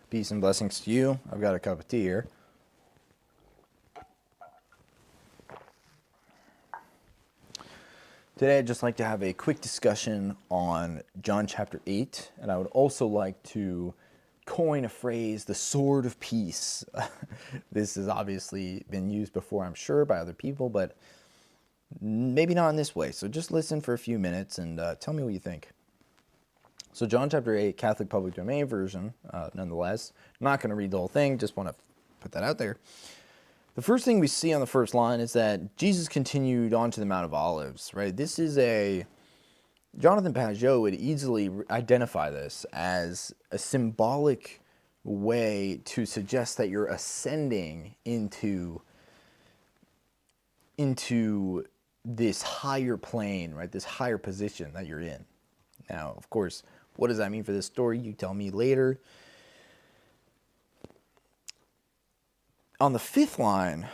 Peace and blessings to you. I've got a cup of tea here. Today I'd just like to have a quick discussion on John chapter 8, and I would also like to coin a phrase, the sword of peace. This has obviously been used before, I'm sure, by other people, but maybe not in this way. So just listen for a few minutes and tell me what you think. So John chapter 8, Catholic Public Domain version, nonetheless. I'm not going to read the whole thing, just want to put that out there. The first thing we see on the first line is that Jesus continued on to the Mount of Olives, right? This is Jonathan Pageau would easily identify this as a symbolic way to suggest that you're ascending into this higher plane, right? This higher position that you're in. Now, of course, what does that mean for this story? You tell me later. On the fifth line,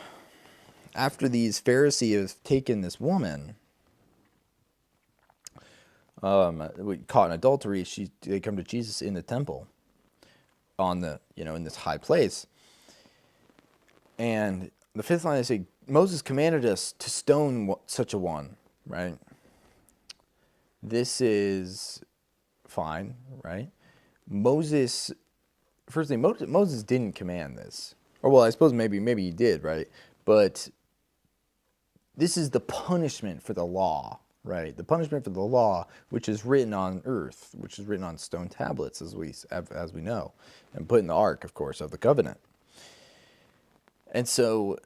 after these Pharisees have taken this woman, caught in adultery, they come to Jesus in the temple, in this high place. And the fifth line, they say, Moses commanded us to stone such a one, right? This is fine, right? Moses didn't command this. Or, well, I suppose maybe he did, right? But this is the punishment for the law, right? The punishment for the law, which is written on earth, which is written on stone tablets, as we know, and put in the ark, of course, of the covenant. And so,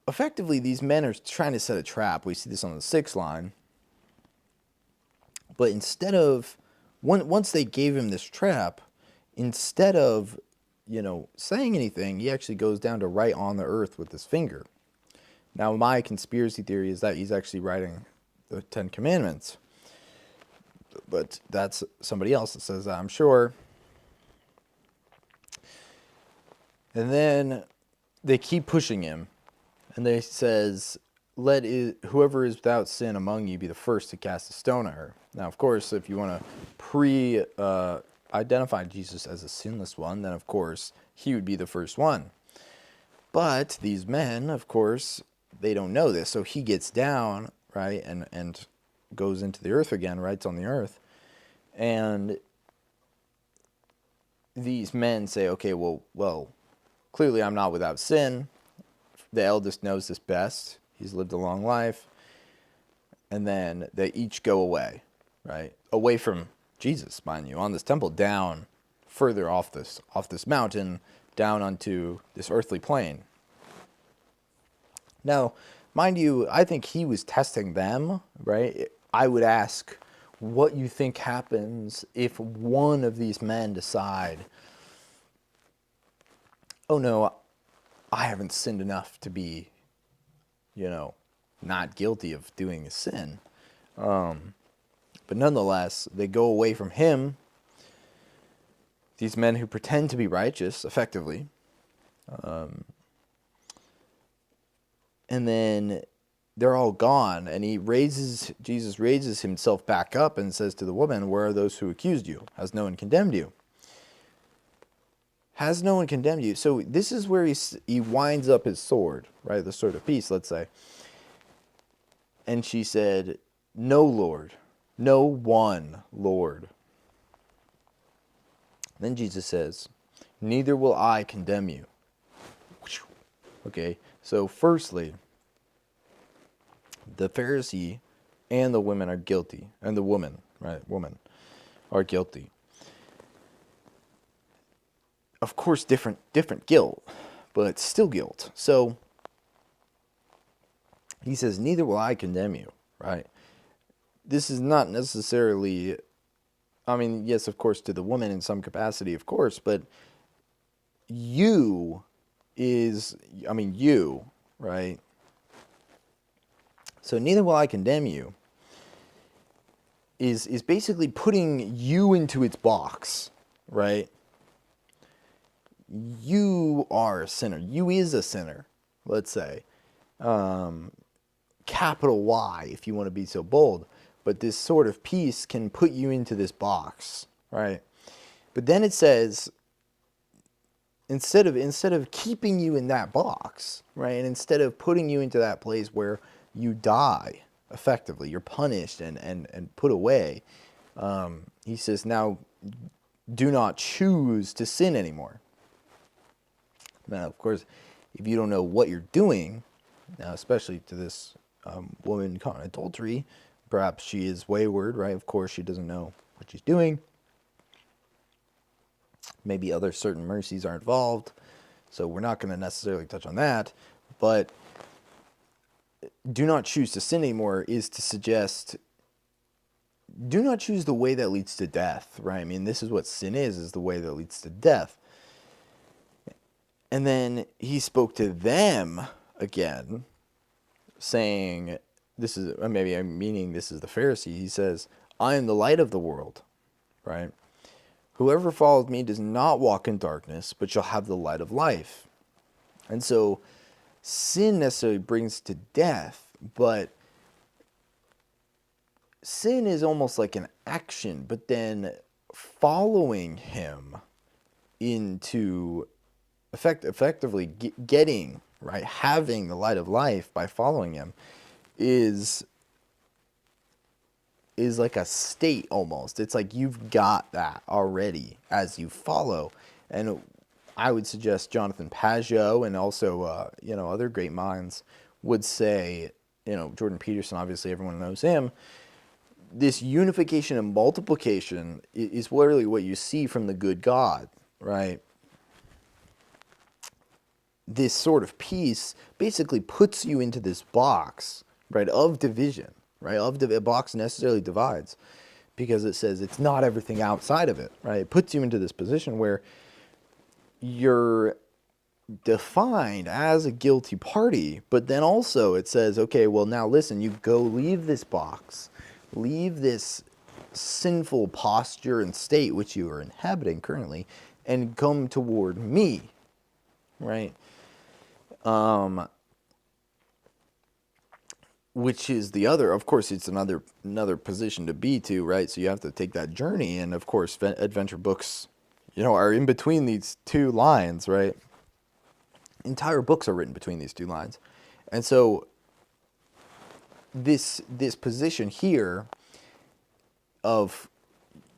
effectively, these men are trying to set a trap. We see this on the sixth line. But instead of, once they gave him this trap, instead of saying anything, he actually goes down to write on the earth with his finger. Now, my conspiracy theory is that he's actually writing the Ten Commandments. But that's somebody else that says that, I'm sure. And then they keep pushing him. And they says, whoever is without sin among you be the first to cast a stone at her. Now, of course, if you want to identify Jesus as a sinless one, then of course he would be the first one. But these men, of course, they don't know this, so he gets down, right, and goes into the earth again, writes on the earth, and these men say, okay, well, clearly I'm not without sin. The eldest knows this best. He's lived a long life. And then they each go away, right, away from Jesus, mind you, on this temple, down further off this mountain, down onto this earthly plane. Now, mind you, I think he was testing them, right? I would ask what you think happens if one of these men decide, oh no, I haven't sinned enough to be, not guilty of doing a sin. But nonetheless, they go away from him, these men who pretend to be righteous, effectively. And then they're all gone, and Jesus raises himself back up and says to the woman, where are those who accused you? Has no one condemned you? Has no one condemned you? So this is where he winds up his sword, right? The sword of peace, let's say. And she said, no, Lord. No one, Lord. Then Jesus says, neither will I condemn you. Okay, so firstly, the Pharisee and the women are guilty. And the woman are guilty. Of course, different guilt, but still guilt. So he says, neither will I condemn you, right? This is not necessarily, yes, of course, to the woman in some capacity, of course, but you, right? So neither will I condemn you is basically putting you into its box, right? You are a sinner. You is a sinner, let's say. Capital Y, if you want to be so bold. But this sort of peace can put you into this box, right? But then it says, instead of keeping you in that box, right, and instead of putting you into that place where you die, effectively, you're punished and put away, he says, now do not choose to sin anymore. Now, of course, if you don't know what you're doing, now especially to this woman caught in adultery, perhaps she is wayward, right? Of course, she doesn't know what she's doing. Maybe other certain mercies are involved, so we're not going to necessarily touch on that. But do not choose to sin anymore is to suggest, do not choose the way that leads to death, right? I mean, this is what sin is the way that leads to death. And then he spoke to them again, saying, this is, maybe I'm meaning this is the Pharisee. He says, I am the light of the world, right? Whoever follows me does not walk in darkness, but shall have the light of life. And so sin necessarily brings to death, but sin is almost like an action, but then following him into effectively getting, right, having the light of life by following him is like a state almost. It's like you've got that already as you follow. And I would suggest Jonathan Pageau and also, other great minds would say, Jordan Peterson, obviously everyone knows him. This unification and multiplication is literally what you see from the good God, right? This sort of peace basically puts you into this box, right, of division, right? A box necessarily divides because it says it's not everything outside of it, right? It puts you into this position where you're defined as a guilty party, but then also it says, okay, well, now listen, you go leave this box, leave this sinful posture and state which you are inhabiting currently, and come toward me, right? Which is the other, of course, it's another position to be to, right? So you have to take that journey, and of course, adventure books, are in between these two lines, right? Entire books are written between these two lines, and so this position here of,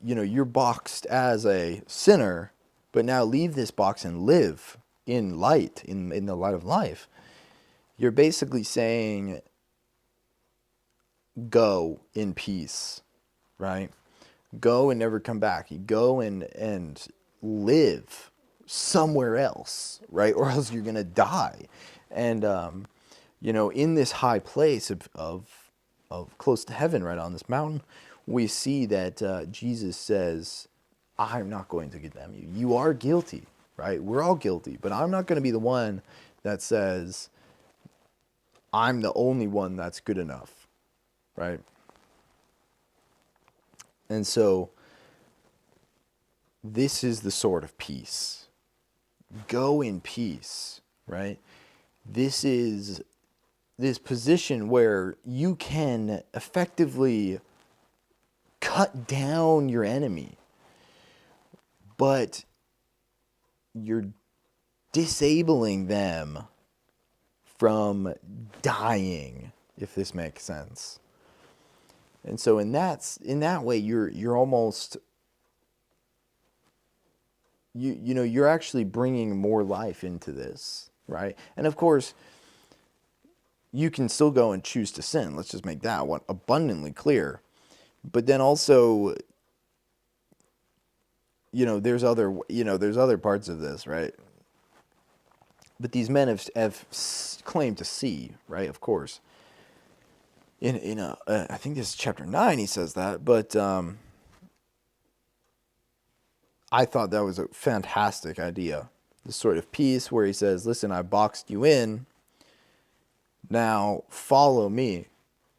you're boxed as a sinner, but now leave this box and live in light, in the light of life. You're basically saying, go in peace, right? Go and never come back. You go and live somewhere else, right? Or else you're going to die. And, in this high place of close to heaven, right on this mountain, we see that Jesus says, I'm not going to condemn you. You are guilty, right? We're all guilty, but I'm not going to be the one that says, I'm the only one that's good enough, right? And so this is the sword of peace. Go in peace, right? This is this position where you can effectively cut down your enemy, but you're disabling them from dying, if this makes sense. And so in that way, you're almost, you're actually bringing more life into this, right? And of course, you can still go and choose to sin. Let's just make that one abundantly clear. But then also, there's other parts of this, right? But these men have claimed to see, right? Of course. I think this is chapter 9, he says that, but I thought that was a fantastic idea. This sort of peace where he says, listen, I boxed you in, now follow me,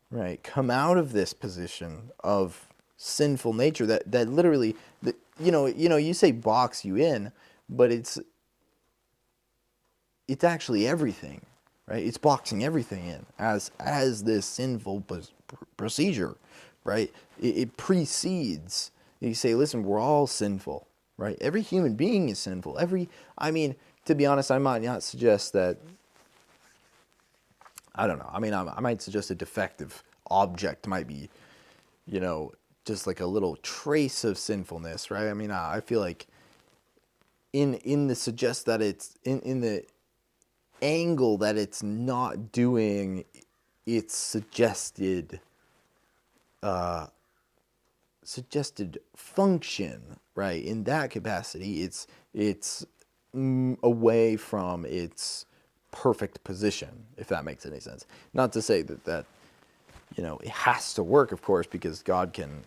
right? Come out of this position of sinful nature that literally, you say box you in, but it's actually everything. Right? It's boxing everything in as this sinful procedure, right? It precedes. You say, listen, we're all sinful, right? Every human being is sinful. I mean, to be honest, I might not suggest that, I don't know. I mean, I might suggest a defective object might be, you know, just like a little trace of sinfulness, right? I mean, I feel like in the suggest that it's in the angle that it's not doing its suggested function, right? In that capacity, it's away from its perfect position, if that makes any sense. Not to say that you know it has to work, of course, because God can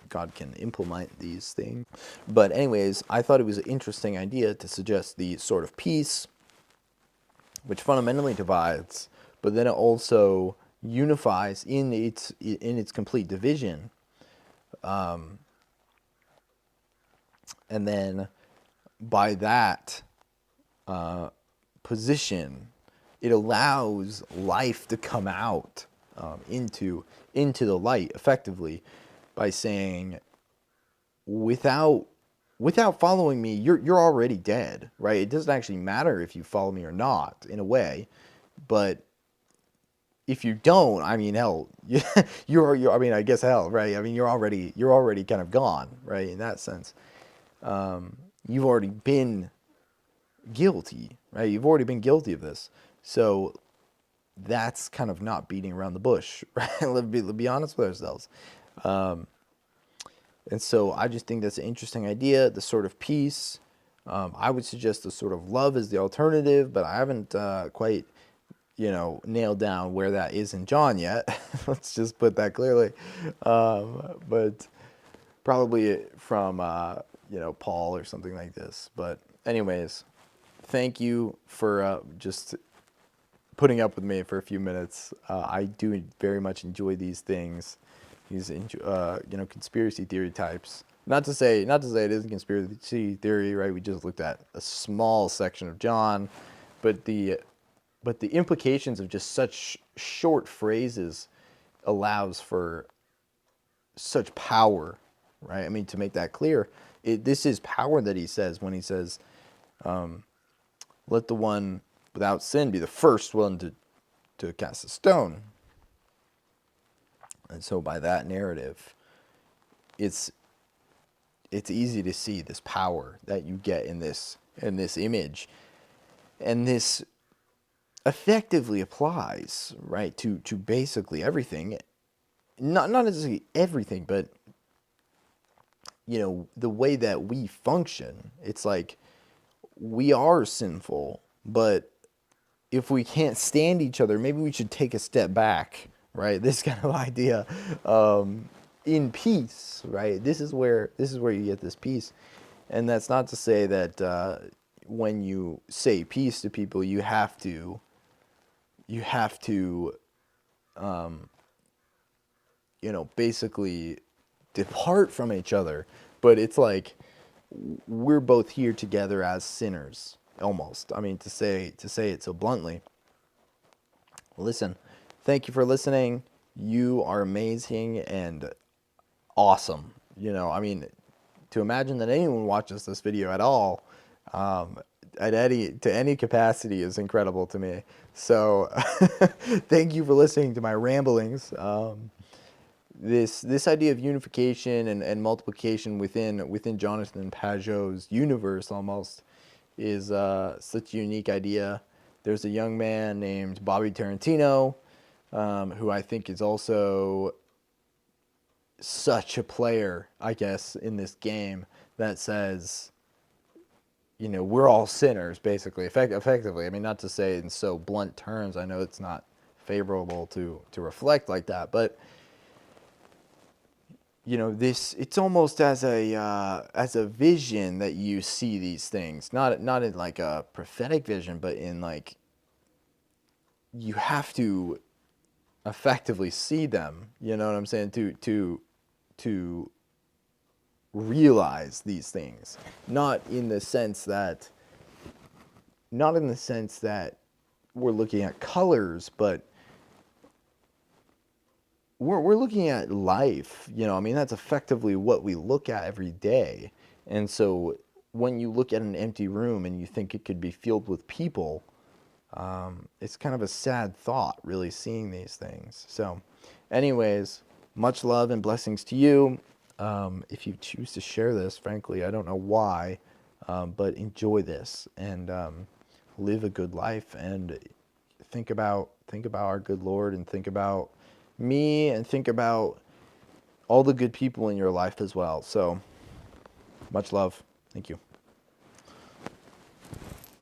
implement these things. But anyways, I thought it was an interesting idea to suggest the sword of peace, which fundamentally divides, but then it also unifies in its complete division. And then by that position, it allows life to come out into the light effectively by saying, without following me, you're already dead, right? It doesn't actually matter if you follow me or not, in a way, but if you don't, I mean, hell, you're I mean, I guess hell, right? I mean, you're already kind of gone, right? In that sense, you've already been guilty, right? You've already been guilty of this, so that's kind of not beating around the bush, right? Let's be honest with ourselves. And so I just think that's an interesting idea, the sort of peace. I would suggest the sort of love is the alternative, but I haven't quite, nailed down where that is in John yet. Let's just put that clearly. But probably from, Paul or something like this. But anyways, thank you for just putting up with me for a few minutes. I do very much enjoy these things. These conspiracy theory types. Not to say it isn't conspiracy theory, right? We just looked at a small section of John, but the implications of just such short phrases allows for such power, right? I mean, to make that clear, this is power that he says when he says, "Let the one without sin be the first one to cast a stone." And so by that narrative, it's easy to see this power that you get in this image. And this effectively applies, right, to basically everything. Not necessarily everything, but the way that we function. It's like we are sinful, but if we can't stand each other, maybe we should take a step back, right? This kind of idea, in peace, right? This is where you get this peace, and that's not to say that when you say peace to people, you have to, basically depart from each other. But it's like we're both here together as sinners, almost. I mean, to say it so bluntly. Listen, thank you for listening. You are amazing and awesome. I mean, to imagine that anyone watches this video at all, at any capacity is incredible to me. So thank you for listening to my ramblings. This idea of unification and multiplication within Jonathan Pageau's universe almost is such a unique idea. There's a young man named Bobby Tarantino, who I think is also such a player, I guess, in this game that says, we're all sinners, basically, effectively. I mean, not to say in so blunt terms. I know it's not favorable to reflect like that, but it's almost as a vision that you see these things, not in like a prophetic vision, but in like you have to effectively see them. You know what I'm saying? To realize these things, not in the sense that we're looking at colors, but we're looking at life. I mean, that's effectively what we look at every day. And so when you look at an empty room and you think it could be filled with people, it's kind of a sad thought, really, seeing these things. So, anyways, much love and blessings to you. If you choose to share this, frankly, I don't know why, but enjoy this and live a good life and think about our good Lord, and think about me, and think about all the good people in your life as well. So, much love. Thank you.